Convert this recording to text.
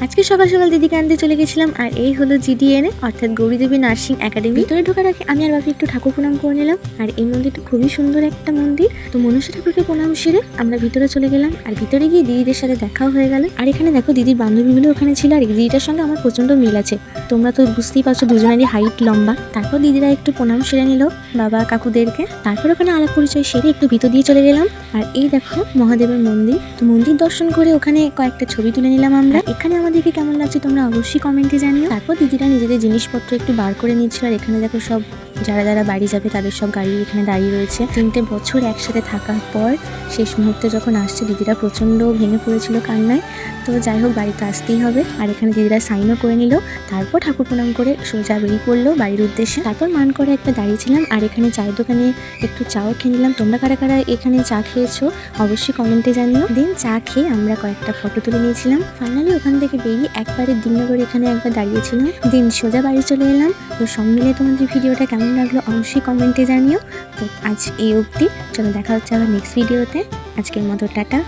আজকে সকাল সকাল দিদিকে আনতে চলে গেছিলাম, আর এই হলো জিডিএনএ অর্থাৎ গৌরীদেবী নার্সিং একাডেমি। ভিতরে ঢোকার আগে আমি আর বাপি একটু ঠাকুর প্রণাম করে নিলাম। আর এই মন্দিরটা খুবই সুন্দর একটা মন্দির। তো মনসা ঠাকুরকে প্রণাম সেরে আমরা ভিতরে চলে গেলাম, আর ভিতরে গিয়ে দিদিদের সাথে দেখাও হয়ে গেল। আর এখানে দেখো দিদির বান্ধবীগুলো ওখানে ছিল, আর এই দিদিটার সঙ্গে আমার প্রচন্ড মিল আছে। তোমরা তো বুঝতেই পারছো দুজনেরই হাইট লম্বা। তারপর দিদিরা একটু প্রণাম সেরে নিল বাবা কাকুদেরকে। তারপর ওখানে আলাপ পরিচয় সেরে একটু ভিতর দিয়ে চলে গেলাম। আর এই দেখো মহাদেবের মন্দির। তো মন্দির দর্শন করে ওখানে কয়েকটা ছবি তুলে নিলাম আমরা। এখানে আমাদেরকে কেমন লাগছে তোমরা অবশ্যই কমেন্টে জানিও। তারপর দিদিরা নিজেদের জিনিসপত্র একটু বার করে নিচ্ছিল। আর এখানে দেখো সব যারা যারা বাড়ি যাবে তাদের সব গাড়ি এখানে দাঁড়িয়ে রয়েছে। 3টে বছর একসাথে থাকার পর শেষ মুহূর্তে যখন আসছে দিদিরা প্রচণ্ড ভেঙে পড়েছিল কান্নায়। তো যাই হোক বাড়িতে আসতেই হবে। আর এখানে দিদিরা সাইনও করে নিল। তারপর ঠাকুর প্রণাম করে সোজা বেরিয়ে পড়লো বাড়ির উদ্দেশ্যে। তারপর মান করে একটা দাঁড়িয়েছিলাম, আর এখানে চায়ের দোকানে একটু চাও খেয়ে নিলাম। তোমরা কারা কারা এখানে চা খেয়েছো অবশ্যই কমেন্টে জানিও। দিন চা খেয়ে আমরা কয়েকটা ফটো তুলে নিয়েছিলাম। ফাইনালি ওখান থেকে বেরিয়ে একবারে দিননগর এখানে একবার দাঁড়িয়েছিলাম, দিন সোজা বাড়ি চলে এলাম। তো সব মিলে তোমাদের ভিডিওটা কেমন লাগলো অবশ্যই কমেন্টে জানিও। তো আজ এই অবধি, চলো দেখা হচ্ছে আবার নেক্সট ভিডিওতে। আজকের মতো টাটা।